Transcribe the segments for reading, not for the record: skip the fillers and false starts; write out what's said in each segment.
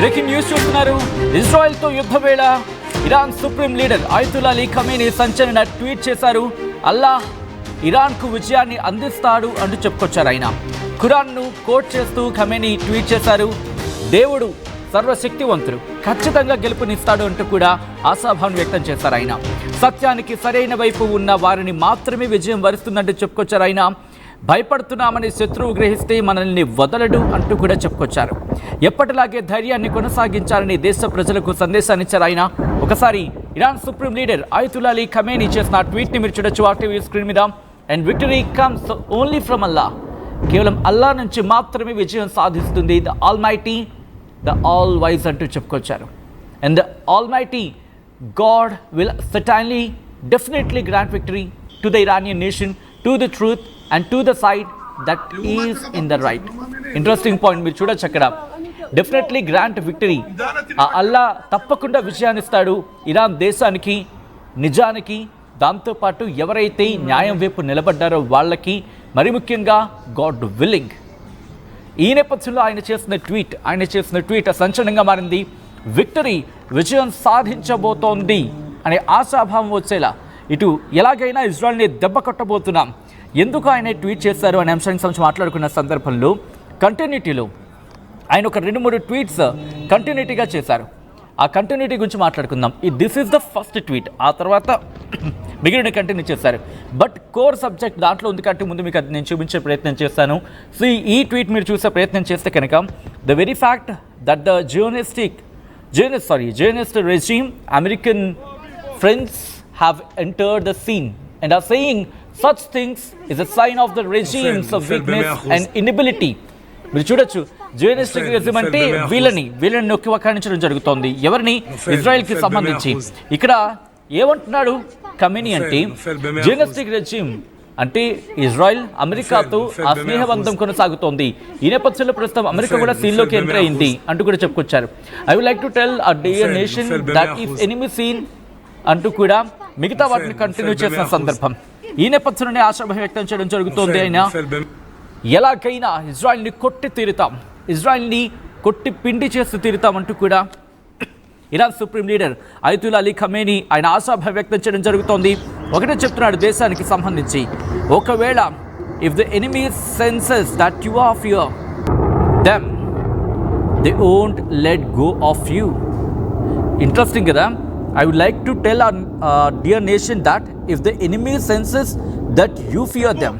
Breaking news చూస్తున్నారు. ఇజ్రాయెల్తో యుద్ధ వేళ Iran supreme leader Ayatollah Ali Khamenei సంచలన ట్వీట్ చేశారు. అల్లాహ్ ఇరాన్కు విజయాన్ని అందిస్తాడు అంటూ చెప్పుకొచ్చారు. ఆయన ఖురాన్ను కోట్ చేస్తూ ఖమేనీ ట్వీట్ చేశారు. దేవుడు సర్వశక్తివంతుడు, ఖచ్చితంగా గెలుపునిస్తాడు అంటూ కూడా ఆశాభావం వ్యక్తం చేశారు. ఆయన సత్యానికి సరైన వైపు ఉన్న వారిని మాత్రమే విజయం వరిస్తుందంటూ చెప్పుకొచ్చారు. ఆయన భయపడుతున్నామని శత్రువు గ్రహిస్తే మనల్ని వదలడు అంటూ కూడా చెప్పుకొచ్చారు. ఎప్పటిలాగే ధైర్యాన్ని కొనసాగించాలని దేశ ప్రజలకు సందేశాన్ని ఇచ్చారు. ఆయన ఒకసారి Iran supreme leader Ayatollah Ali Khamenei చేసిన ట్వీట్ని మీరు చూడొచ్చు ఆర్టీవీ స్క్రీన్ మీద. And victory comes only from Allah, కేవలం అల్లా నుంచి మాత్రమే విజయం సాధిస్తుంది. The almighty, the all wise అంటూ చెప్పుకొచ్చారు. And the almighty god will certainly definitely grant victory to the Iranian nation, to the truth and to the side that is in the right. Interesting point మీరు చూడొచ్చు అక్కడ. Definitely grant victory, ఆ అల్లా తప్పకుండా విజయాన్ని ఇస్తాడు Iran దేశానికి, నిజానికి, దాంతోపాటు ఎవరైతే న్యాయం వైపు నిలబడ్డారో వాళ్ళకి, మరి ముఖ్యంగా గాడ్ విల్లింగ్. ఈ నేపథ్యంలో ఆయన చేసిన ట్వీట్ సంచలనంగా మారింది. విక్టరీ, విజయం సాధించబోతోంది అనే ఆశాభావం వచ్చేలా, ఇటు ఎలాగైనా ఇజ్రాయెల్ని దెబ్బ కొట్టబోతున్నాం. ఎందుకు ఆయన ట్వీట్ చేశారు అనే అంశానికి సంబంధించి మాట్లాడుకున్న సందర్భంలో కంటిన్యూటీలో ఆయన ఒక 2-3 ట్వీట్స్ కంటిన్యూటీగా చేశారు. ఆ కంటిన్యూటీ గురించి మాట్లాడుకుందాం. This is the first tweet, ఆ తర్వాత మిగిలిన కంటిన్యూ చేశారు. బట్ కోర్ సబ్జెక్ట్ దాంట్లో ఉంది కంటే ముందు మీకు అది నేను చూపించే ప్రయత్నం చేస్తాను. సో ఈ ట్వీట్ మీరు చూసే ప్రయత్నం చేస్తే కనుక, the very fact that the Zionist regime, American friends have entered the scene and are saying such things is a sign of the regime's of weakness and inability. మీరు చూడొచ్చు, జియోనిస్టిక్ రెజిమ్ అంటే వీళ్ళని నొక్కి వక్కాణించడం జరుగుతోంది. ఎవరిని? ఇజ్రాయెల్కి సంబంధించి. ఇక్కడ ఏమంటున్నాడు ఖమేనీ అంటే, జియోనిస్టిక్ రెజిమ్ అంటే ఇజ్రాయెల్ అమెరికాతో ఆ స్నేహబంధం కొనసాగుతోంది. ఈ నేపథ్యంలో ప్రస్తుతం అమెరికా కూడా సీన్లోకి ఎంటర్ అయింది అంటూ కూడా చెప్పుకొచ్చారు. I would like to tell a dear nation that if enemy seen అంటూ కూడా మిగతా వాటిని కంటిన్యూ చేసిన సందర్భం. ఈ నేపథ్యంలోనే ఆశాభావం వ్యక్తం చేయడం జరుగుతోంది. ఆయన ఎలాగైనా ఇజ్రాయెల్ని కొట్టి తీరుతాం, ఇజ్రాయెల్ని కొట్టి పిండి చేస్తూ తీరుతాం అంటూ కూడా Iran supreme leader Ayatollah Ali Khamenei ఆయన ఆశాభావం వ్యక్తం చేయడం జరుగుతోంది. ఒకటే చెప్తున్నాడు దేశానికి సంబంధించి, ఒకవేళ if the enemy senses that you are fear them they won't let go of you. Interesting కదా. I would like to tell our dear nation that if the enemy senses that you fear them,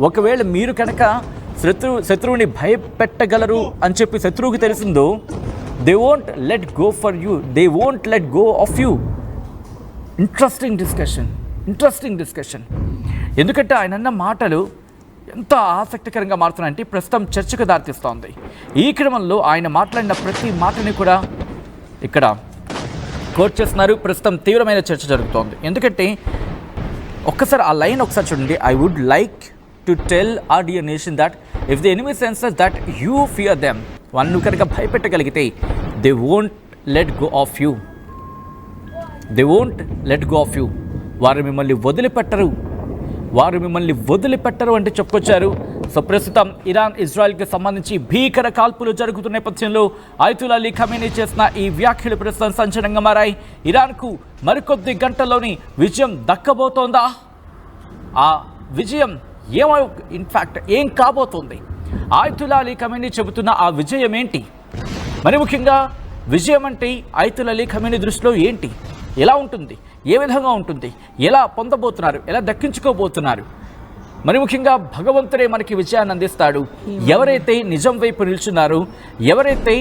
ఒకవేళ మీరు కనుక శత్రువుని భయపెట్టగలరు అని చెప్పి శత్రువుకి తెలిసిందో, they won't let go for you, they won't let go of you. Interesting discussion. ఎందుకంటే ఆయన అన్న మాటలు ఎంత ఆసక్తికరంగా మారుతున్నాయంటే ప్రస్తుతం చర్చకు దారితీస్తోంది. ఈ క్రమంలో ఆయన మాట్లాడిన ప్రతి మాటని కూడా ఇక్కడ కోట్ చేస్తున్నారు. ప్రస్తుతం తీవ్రమైన చర్చ జరుగుతోంది. ఎందుకంటే ఒక్కసారి ఆ లైన్ ఒకసారి చూడండి. I would like to tell our dear nation that if the enemy senses that you fear them, వాళ్ళు కనుక భయపెట్టగలిగితే they won't let go of you, వారు మిమ్మల్ని వదిలిపెట్టరు అంటే చెప్పుకొచ్చారు. సో ప్రస్తుతం ఇరాన్ ఇజ్రాయెల్కి సంబంధించి భీకర కాల్పులు జరుగుతున్న నేపథ్యంలో అయతుల్లా అలీ ఖమేనీ చేసిన ఈ వ్యాఖ్యలు ప్రస్తుతం సంచలనంగా మారాయి. ఇరాన్కు మరికొద్ది గంటల్లోని విజయం దక్కబోతోందా? ఆ విజయం ఏం కాబోతోంది? అయతుల్లా అలీ ఖమేనీ చెబుతున్న ఆ విజయం ఏంటి? మరి ముఖ్యంగా విజయం అంటే అయతుల్లా అలీ ఖమేనీ దృష్టిలో ఏంటి? ఎలా ఉంటుంది? ఏ విధంగా ఉంటుంది? ఎలా పొందబోతున్నారు? ఎలా దక్కించుకోబోతున్నారు? మరి ముఖ్యంగా భగవంతుడే మనకి విజయాన్ని అందిస్తాడు. ఎవరైతే నిజం వైపు నిల్చున్నారో, ఎవరైతే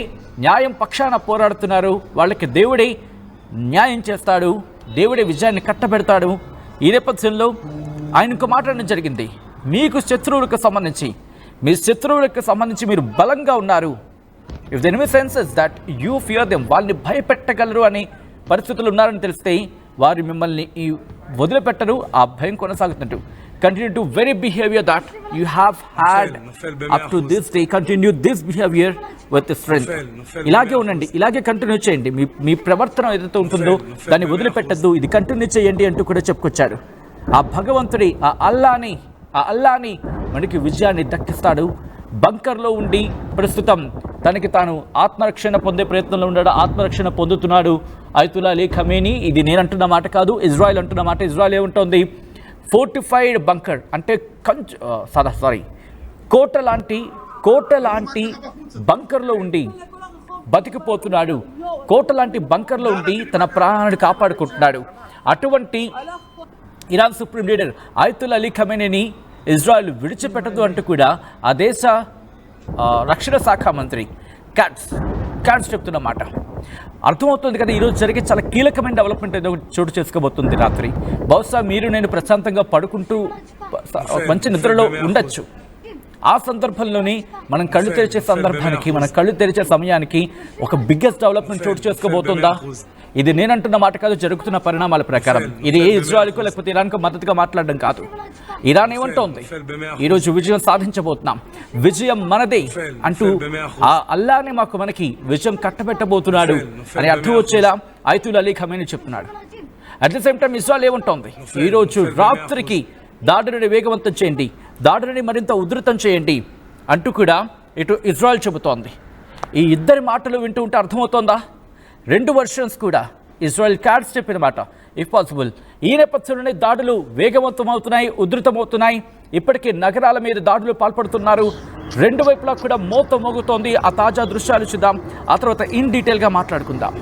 న్యాయం పక్షాన పోరాడుతున్నారో వాళ్ళకి దేవుడే న్యాయం చేస్తాడు, దేవుడే విజయాన్ని కట్టబెడతాడు. ఈ నేపథ్యంలో ఆయనకు మాట్లాడడం జరిగింది, మీ శత్రువులకు సంబంధించి మీరు బలంగా ఉన్నారు. If the enemy senses that you fear them, వాళ్ళని భయపెట్టగలరు అనే పరిస్థితులు ఉన్నారని తెలిస్తే వారు మిమ్మల్ని వదిలిపెట్టరు. ఆ భయం కొనసాగుతుంటూ continue to very behavior that you have had up to this day, continue this behavior with strength. ఇలాగే ఉండండి, ఇలాగే కంటిన్యూ చేయండి. మీ ప్రవర్తన ఏదైతే ఉంటుందో దాన్ని వదిలిపెట్టద్దు, ఇది కంటిన్యూ చేయండి అంటూ కూడా చెప్పుకొచ్చాడు. ఆ భగవంతుడి ఆ అల్లాని మనకి విజయాన్ని దక్కిస్తాడు. బంకర్లో ఉండి ప్రస్తుతం తనకి తాను ఆత్మరక్షణ పొందే ప్రయత్నంలో ఉన్నాడు, ఆత్మరక్షణ పొందుతున్నాడు అయతుల్లా అలీ ఖమేనీ. ఇది నేను అంటున్న మాట కాదు, ఇజ్రాయెల్ అంటున్న మాట. ఇజ్రాయెల్ ఏముంటుంది, ఫోర్టిఫైడ్ బంకర్ అంటే కోట లాంటి బంకర్లో ఉండి బతికిపోతున్నాడు, కోట లాంటి బంకర్లో ఉండి తన ప్రాణాన్ని కాపాడుకుంటున్నాడు. అటువంటి Iran supreme leader Ayatollah Ali ఖమేనీని ఇజ్రాయెల్ విడిచిపెట్టదు అంటూ కూడా ఆ దేశ రక్షణ శాఖ మంత్రి క్యాట్స్ చెప్తున్న మాట అర్థమవుతుంది కదా. ఈరోజు జరిగే చాలా కీలకమైన డెవలప్మెంట్ ఏదో చోటు చేసుకోబోతుంది రాత్రి. బహుశా మీరు నేను ప్రశాంతంగా పడుకుంటూ మంచి నిద్రలో ఉండొచ్చు. ఆ సందర్భంలోని మనం కళ్ళు తెరిచే సందర్భానికి, మనం కళ్ళు తెరిచే సమయానికి ఒక బిగ్గెస్ట్ డెవలప్మెంట్ చోటు చేసుకోబోతుందా? ఇది నేనంటున్న మాట కాదు, జరుగుతున్న పరిణామాల ప్రకారం. ఇది ఏ ఇజ్రాయెల్కో లేకపోతే ఇరాన్కో మద్దతుగా మాట్లాడడం కాదు. ఇరాన్ ఏమంటోంది, ఈరోజు విజయం సాధించబోతున్నాం, విజయం మనదే అంటూ ఆ అల్లానే మనకి విజయం కట్టబెట్టబోతున్నాడు అని అర్థం వచ్చేలా అయతుల్లా అలీ ఖమేనీ చెప్తున్నాడు. At the same time Israel ఏమంటోంది, ఈరోజు రాత్రికి దాడులని వేగవంతం చేయండి, దాడులని మరింత ఉధృతం చేయండి అంటూ కూడా ఇటు ఇజ్రాయెల్ చెబుతోంది. ఈ ఇద్దరి మాటలు వింటూ ఉంటే అర్థమవుతోందా? రెండు వర్షన్స్ కూడా ఇజ్రాయెల్ క్యాట్స్ చెప్పిన మాట. ఇఫ్ పాసిబుల్ ఈ నేపథ్యంలోనే దాడులు వేగవంతమవుతున్నాయి, ఉధృతమవుతున్నాయి. ఇప్పటికే నగరాల మీద దాడులు పాల్పడుతున్నారు. రెండు వైపులా కూడా మోత మోగుతోంది. ఆ తాజా దృశ్యాలు చూద్దాం, ఆ తర్వాత ఇన్ డీటెయిల్గా మాట్లాడుకుందాం.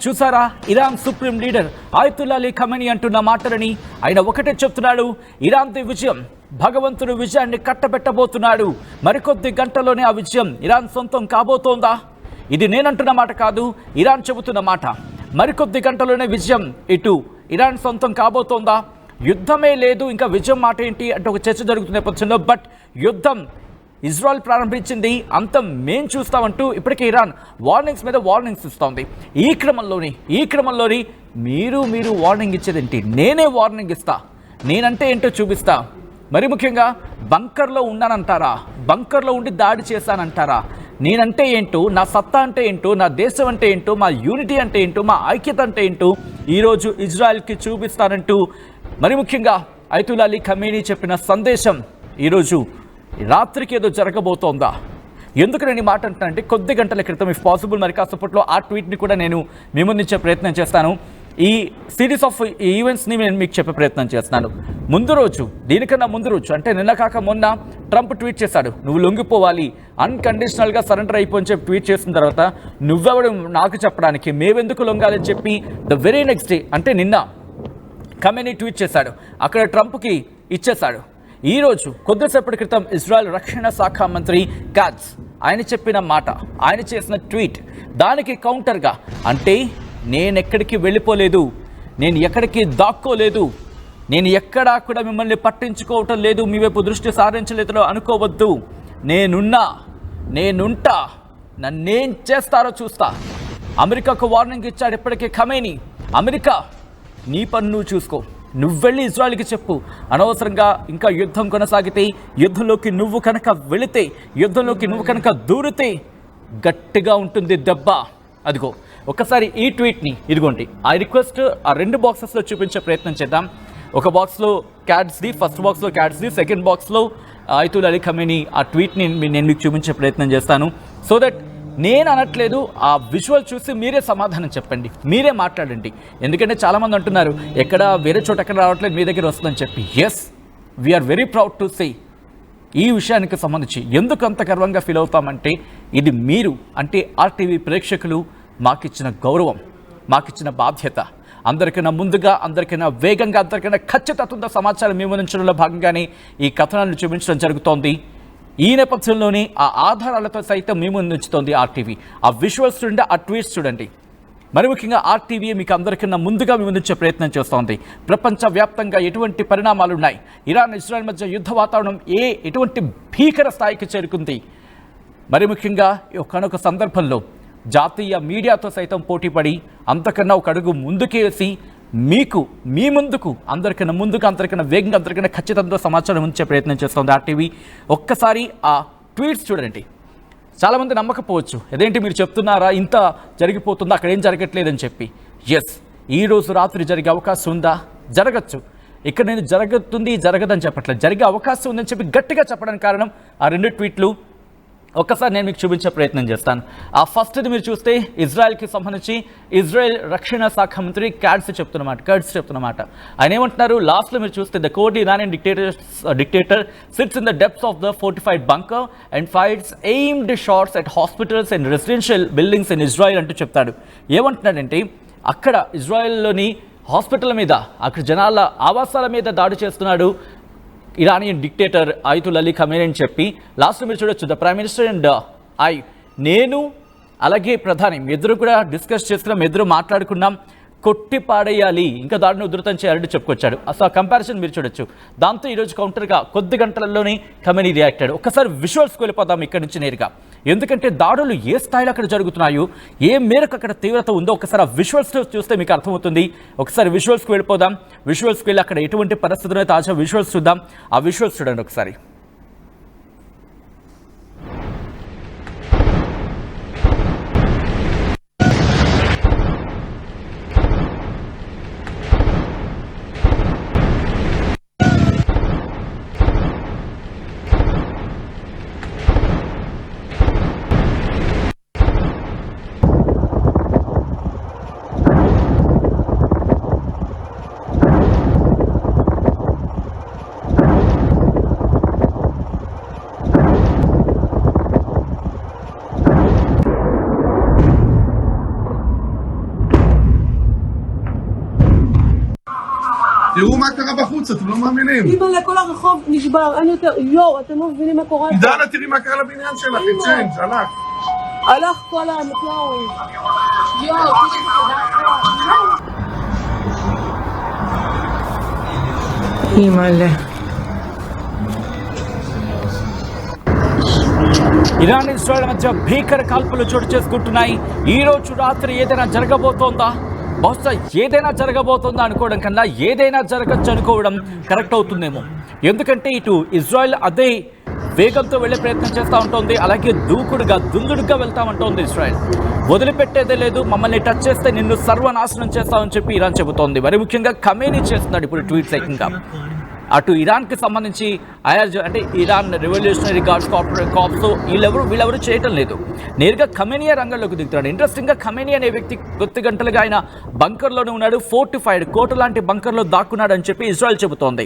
చూసారా Iran supreme leader Ayatollah Ali Khamenei అంటున్న మాటలని. ఆయన ఒకటే చెప్తున్నాడు, ఇరాన్ది విజయం, భగవంతుడు విజయాన్ని కట్టబెట్టబోతున్నాడు. మరికొద్ది గంటలోనే ఆ విజయం ఇరాన్ సొంతం కాబోతోందా? ఇది నేనంటున్న మాట కాదు, ఇరాన్ చెబుతున్న మాట. మరికొద్ది గంటలోనే విజయం ఇటు ఇరాన్ సొంతం కాబోతోందా? యుద్ధమే లేదు, ఇంకా విజయం మాట ఏంటి అంటే ఒక చర్చ జరుగుతున్న నేపథ్యంలో, బట్ యుద్ధం ఇజ్రాయెల్ ప్రారంభించింది, అంతం మేం చూస్తామంటూ ఇప్పటికే ఇరాన్ వార్నింగ్స్ మీద వార్నింగ్స్ ఇస్తోంది. ఈ క్రమంలోని మీరు వార్నింగ్ ఇచ్చేదేంటి? నేనే వార్నింగ్ ఇస్తా, నేనంటే ఏంటో చూపిస్తా. మరి ముఖ్యంగా బంకర్లో ఉన్నానంటారా, బంకర్లో ఉండి దాడి చేశానంటారా? నేనంటే ఏంటో, నా సత్తా అంటే ఏంటో, నా దేశం అంటే ఏంటో, మా యూనిటీ అంటే ఏంటో, మా ఐక్యత అంటే ఏంటో ఈరోజు ఇజ్రాయెల్కి చూపిస్తానంటూ మరి ముఖ్యంగా అయతుల్లా అలీ ఖమేనీ చెప్పిన సందేశం ఈరోజు రాత్రికి ఏదో జరగబోతోందా? ఎందుకు నేను ఈ మాట అంటున్నానంటే, కొద్ది గంటల క్రితం ఇఫ్ పాసిబుల్ మరి కాసేపట్లో ఆ ట్వీట్ని కూడా నేను మీ ముందుంచే ప్రయత్నం చేస్తాను. ఈ సిరీస్ ఆఫ్ ఈవెంట్స్ని నేను మీకు చెప్పే ప్రయత్నం చేస్తున్నాను. దీనికన్నా ముందు రోజు అంటే నిన్న కాక మొన్న ట్రంప్ ట్వీట్ చేశాడు, నువ్వు లొంగిపోవాలి, అన్కండిషనల్గా సరెండర్ అయిపోని చెప్పి ట్వీట్ చేసిన తర్వాత నువ్వెవడు నాకు చెప్పడానికి, మేవెందుకు లొంగాలని చెప్పి ద వెరీ నెక్స్ట్ డే అంటే నిన్న ఖమేనీ ట్వీట్ చేశాడు, అక్కడ ట్రంప్కి ఇచ్చేశాడు. ఈరోజు కొద్దిసేపటి క్రితం ఇజ్రాయెల్ రక్షణ శాఖ మంత్రి క్యాట్స్ ఆయన చెప్పిన మాట, ఆయన చేసిన ట్వీట్, దానికి కౌంటర్గా అంటే నేనెక్కడికి వెళ్ళిపోలేదు, నేను ఎక్కడికి దాక్కోలేదు, నేను ఎక్కడా కూడా మిమ్మల్ని పట్టించుకోవటం లేదు, మీ వైపు దృష్టి సారించలేదో అనుకోవద్దు, నేనుంటా, నన్నేం చేస్తారో చూస్తా. అమెరికాకు వార్నింగ్ ఇచ్చాడు ఇప్పటికే ఖమేనీ. అమెరికా నీ పన్ను నువ్వు చూసుకో, నువ్వు వెళ్ళి ఇజ్రాయెల్కి చెప్పు, అనవసరంగా ఇంకా యుద్ధం కొనసాగితే, యుద్ధంలోకి నువ్వు కనుక వెళితే, యుద్ధంలోకి నువ్వు కనుక దూరితే గట్టిగా ఉంటుంది దెబ్బ. అదిగో ఒకసారి ఈ ట్వీట్ని ఇదిగోండి, ఆ రిక్వెస్ట్ ఆ రెండు బాక్సెస్లో చూపించే ప్రయత్నం చేద్దాం. ఒక బాక్స్లో క్యాట్స్ది, ఫస్ట్ బాక్స్లో క్యాట్స్ది, సెకండ్ బాక్స్లో అయతుల్లా అలీ ఖమేనీ ఆ ట్వీట్ని నేను మీకు చూపించే ప్రయత్నం చేస్తాను. సో దట్ నేను అనట్లేదు, ఆ విజువల్ చూసి మీరే సమాధానం చెప్పండి, మీరే మాట్లాడండి. ఎందుకంటే చాలామంది అంటున్నారు ఎక్కడ వేరే చోట ఎక్కడ రావట్లేదు, మీ దగ్గర వస్తుందని చెప్పి. Yes, we're very proud to say ఈ విషయానికి సంబంధించి ఎందుకు అంత గర్వంగా ఫీల్ అవుతామంటే ఇది మీరు అంటే ఆర్టీవీ ప్రేక్షకులు మాకిచ్చిన గౌరవం, మాకిచ్చిన బాధ్యత. అందరికైనా ముందుగా, అందరికైనా వేగంగా, అందరికైనా ఖచ్చితత్వంతో సమాచారం మేము అందించడంలో భాగంగానే ఈ కథనాలను చూపించడం జరుగుతోంది. ఈ నేపథ్యంలోనే ఆ ఆధారాలతో సైతం మేము అందించుతోంది ఆర్టీవీ. ఆ విజువల్స్ చూడండి, ఆ ట్వీట్స్ చూడండి. మరి ముఖ్యంగా ఆర్టీవీ మీకు అందరికన్నా ముందుగా మేము అందించే ప్రయత్నం చేస్తోంది. ప్రపంచవ్యాప్తంగా ఎటువంటి పరిణామాలు ఉన్నాయి, ఇరాన్ ఇజ్రాయెల్ మధ్య యుద్ధ వాతావరణం ఎటువంటి భీకర స్థాయికి చేరుకుంది, మరి ముఖ్యంగా ఒకనొక సందర్భంలో జాతీయ మీడియాతో సైతం పోటీపడి అంతకన్నా ఒక అడుగు ముందుకేసి మీకు మీ ముందుకు అందరికన్నా ముందుగా, అందరికన్నా వేగంగా, అందరికన్నా ఖచ్చితంగా సమాచారం ఉంచే ప్రయత్నం చేస్తుంది ఆర్టీవీ. ఒక్కసారి ఆ ట్వీట్స్ చూడండి. చాలామంది నమ్మకపోవచ్చు, అదేంటి మీరు చెప్తున్నారా ఇంత జరిగిపోతుందా, అక్కడ ఏం జరగట్లేదని చెప్పి. ఎస్, ఈరోజు రాత్రి జరిగే అవకాశం ఉందా? జరగచ్చు. ఇక్కడ నేను జరగదని చెప్పట్లేదు, జరిగే అవకాశం ఉందని చెప్పి గట్టిగా చెప్పడానికి కారణం ఆ 2 ట్వీట్లు. ఒక్కసారి నేను మీకు చూపించే ప్రయత్నం చేస్తాను. ఆ ఫస్ట్ది మీరు చూస్తే ఇజ్రాయెల్కి సంబంధించి ఇజ్రాయెల్ రక్షణ శాఖ మంత్రి కర్ట్జ్ చెప్తున్నమాట. ఆయన ఏమంటున్నారు, లాస్ట్లో మీరు చూస్తే the chord Iranian dictator sits in the depths of the fortified bunker and fires aimed shots at hospitals and residential buildings in Israel అంటూ చెప్తాడు. ఏమంటున్నాడంటే అక్కడ ఇజ్రాయెల్లోని హాస్పిటల్ మీద, అక్కడ జనాల ఆవాసాల మీద దాడి చేస్తున్నాడు Iranian dictator Ayatollah Ali Khamenei అని చెప్పి. లాస్ట్ మీరు చూడొచ్చు, ద ప్రైమ్ మినిస్టర్ అండ్ నేను అలాగే ప్రధాని ఇద్దరు కూడా డిస్కస్ చేసుకున్నాం, ఇద్దరు మాట్లాడుకున్నాం, కొట్టి పాడేయాలి, ఇంకా దాడిని ఉధృతం చేయాలని చెప్పుకొచ్చాడు. అసలు ఆ కంపారిజన్ మీరు చూడొచ్చు. దాంతో ఈరోజు కౌంటర్గా కొద్ది గంటలలోనే ఖమేనీ రియాక్ట్ అయ్యాడు. ఒక్కసారి విజువల్స్కి వెళ్ళిపోదాం ఇక్కడి నుంచి నేరుగా, ఎందుకంటే దాడులు ఏ స్థాయిలో అక్కడ జరుగుతున్నాయో, ఏ మేరకు అక్కడ తీవ్రత ఉందో ఒకసారి ఆ విజువల్స్ చూస్తే మీకు అర్థమవుతుంది. ఒకసారి విజువల్స్కి వెళ్ళిపోదాం. విజువల్స్కి వెళ్ళి అక్కడ ఎటువంటి పరిస్థితుల్లో తాజా విజువల్స్ చూద్దాం. ఆ విజువల్స్ చూడండి ఒకసారి. תראו מה קרה בחוץ, אתם לא מאמינים. אימא'לה, כל הרחוב נשבר, אין יותר, יואו, אתם לא מבינים מה קורה. דנה, תראי מה קרה לבניין שלך, הצ'יינג', הלך. הלך כל המקלאווי. יואו, אימא'לה. ఇరాన్ ఇజ్రాయెల్ మధ్య భీకర కాల్పులు చోటు చేసుకుంటున్నాయి. ఈ రోజు రాత్రి ఏదైనా జరగబోతోందా? బహుశా ఏదైనా జరగబోతుందా అనుకోవడం కన్నా ఏదైనా జరగచ్చు అనుకోవడం కరెక్ట్ అవుతుందేమో. ఎందుకంటే ఇటు ఇజ్రాయెల్ అదే వేగంతో వెళ్ళే ప్రయత్నం చేస్తూ ఉంటుంది, అలాగే దుందుడుగా వెళ్తామంటోంది ఇజ్రాయెల్. వదిలిపెట్టేదే లేదు, మమ్మల్ని టచ్ చేస్తే నిన్ను సర్వనాశనం చేస్తామని చెప్పి ఇరాన్ చెబుతోంది. మరి ముఖ్యంగా ఖమేనీ చేస్తున్నాడు ఇప్పుడు ట్వీట్స్ ఏకంగా. అటు ఇరాన్కి సంబంధించి అంటే ఇరాన్ రెవల్యూషనరీ గార్డ్స్ కార్ప్స్ వీళ్ళెవరు చేయటం లేదు, నేరుగా ఖమేనీ రంగంలోకి దిగుతున్నాడు. ఇంట్రెస్టింగ్గా ఖమేనీ అనే వ్యక్తి కొద్ది గంటలుగా ఆయన బంకర్లోనే ఉన్నాడు, ఫోర్టిఫైడ్ కోట లాంటి బంకర్లో దాక్కున్నాడు అని చెప్పి ఇజ్రాయెల్ చెబుతోంది.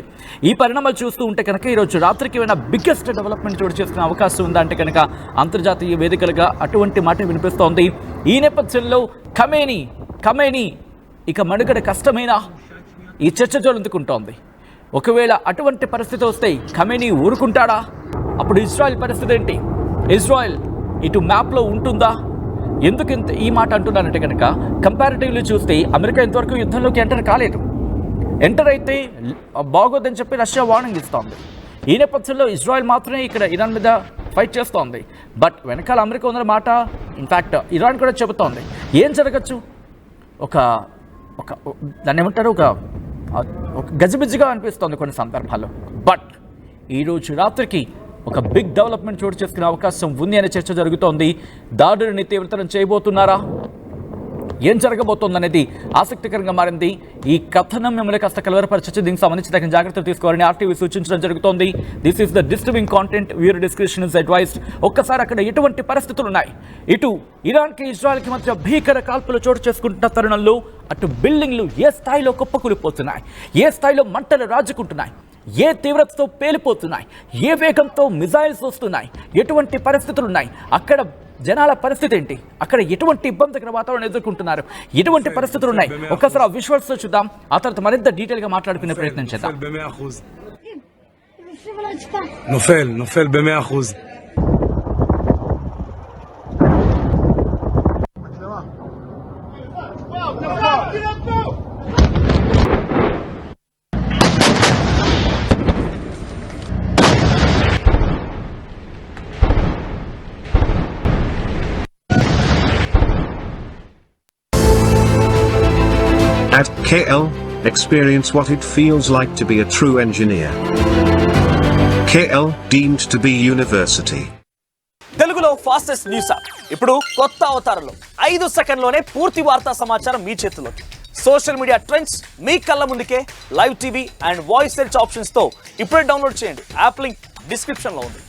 ఈ పరిణామాలు చూస్తూ ఉంటే కనుక ఈరోజు రాత్రికి ఏమైనా బిగ్గెస్ట్ డెవలప్మెంట్ చోటు చేసుకునే అవకాశం ఉందా అంటే కనుక అంతర్జాతీయ వేదికలుగా అటువంటి మాట వినిపిస్తోంది. ఈ నేపథ్యంలో ఖమేనీ ఇక మనుగడ కష్టమైన ఈ చర్చ జోలెందుకుంటోంది. ఒకవేళ అటువంటి పరిస్థితి వస్తే ఖమేనీ ఊరుకుంటాడా? అప్పుడు ఇజ్రాయెల్ పరిస్థితి ఏంటి? ఇజ్రాయెల్ ఇటు మ్యాప్లో ఉంటుందా? ఎందుకు ఈ మాట అంటున్నానంటే కనుక కంపారిటివ్లీ చూస్తే అమెరికా ఇంతవరకు యుద్ధంలోకి ఎంటర్ కాలేదు. ఎంటర్ అయితే బాగోదని చెప్పి రష్యా వార్నింగ్ ఇస్తోంది. ఈ నేపథ్యంలో ఇజ్రాయెల్ మాత్రమే ఇక్కడ ఇరాన్ మీద ఫైట్ చేస్తోంది. బట్ వెనకాల అమెరికా ఉందన్న మాట ఇన్ఫ్యాక్ట్ ఇరాన్ కూడా చెబుతోంది. ఏం జరగచ్చు? ఒక దాన్ని ఏమంటారు, ఒక గజిబిజిగా అనిపిస్తోంది కొన్ని సందర్భాల్లో. బట్ ఈరోజు రాత్రికి ఒక బిగ్ డెవలప్మెంట్ చోటు చేసుకునే అవకాశం ఉంది అనే చర్చ జరుగుతోంది. దాడులని తీవ్రతరం చేయబోతున్నారా? ఏం జరగబోతోందనేది ఆసక్తికరంగా మారింది. ఈ కథనం మిమ్మల్ని కాస్త కలవరపరచచ్చు. దీనికి సంబంధించి తగిన జాగ్రత్తలు తీసుకోవాలని ఆర్టీవీ సూచించడం జరుగుతోంది. This is the disturbing content, viewer description is advised. ఒక్కసారి అక్కడ ఎటువంటి పరిస్థితులు ఉన్నాయి? ఇటు ఇరాన్కి ఇజ్రాయెల్కి మధ్య భీకర కాల్పులు చోటు చేసుకుంటున్న తరుణంలో అటు బిల్డింగ్లు ఏ స్థాయిలో కుప్పకూలిపోతున్నాయి, ఏ స్థాయిలో మంటలు రాజుకుంటున్నాయి, ఏ తీవ్రతతో పేలిపోతున్నాయి, ఏ వేగంతో మిజైల్స్ వస్తున్నాయి, ఎటువంటి పరిస్థితులు ఉన్నాయి, అక్కడ జనాల పరిస్థితి ఏంటి, అక్కడ ఎటువంటి ఇబ్బందికర వాతావరణం ఎదుర్కొంటున్నారు, ఎటువంటి పరిస్థితులు ఉన్నాయి, ఒక్కసారి ఆ విజువల్స్ చూద్దాం. ఆ తర్వాత మరింత డీటెయిల్ గా మాట్లాడుకునే ప్రయత్నం చేద్దాం. נופל ב-100%. At KL, experience what it feels like to be a true engineer. KL deemed to be university. తెలుగులో ఫాస్టెస్ట్ న్యూస్ యాప్ ఇప్పుడు కొత్త అవతారంలో 5 సెకండ్లోనే పూర్తి వార్తా సమాచారం మీ చేతిలోకి. సోషల్ మీడియా ట్రెండ్స్ మీ కళ్ళ ముందుకే live TV and voice search options తో ఇప్పుడే డౌన్లోడ్ చేయండి. యాప్ లింక్ డిస్క్రిప్షన్ లో ఉంది.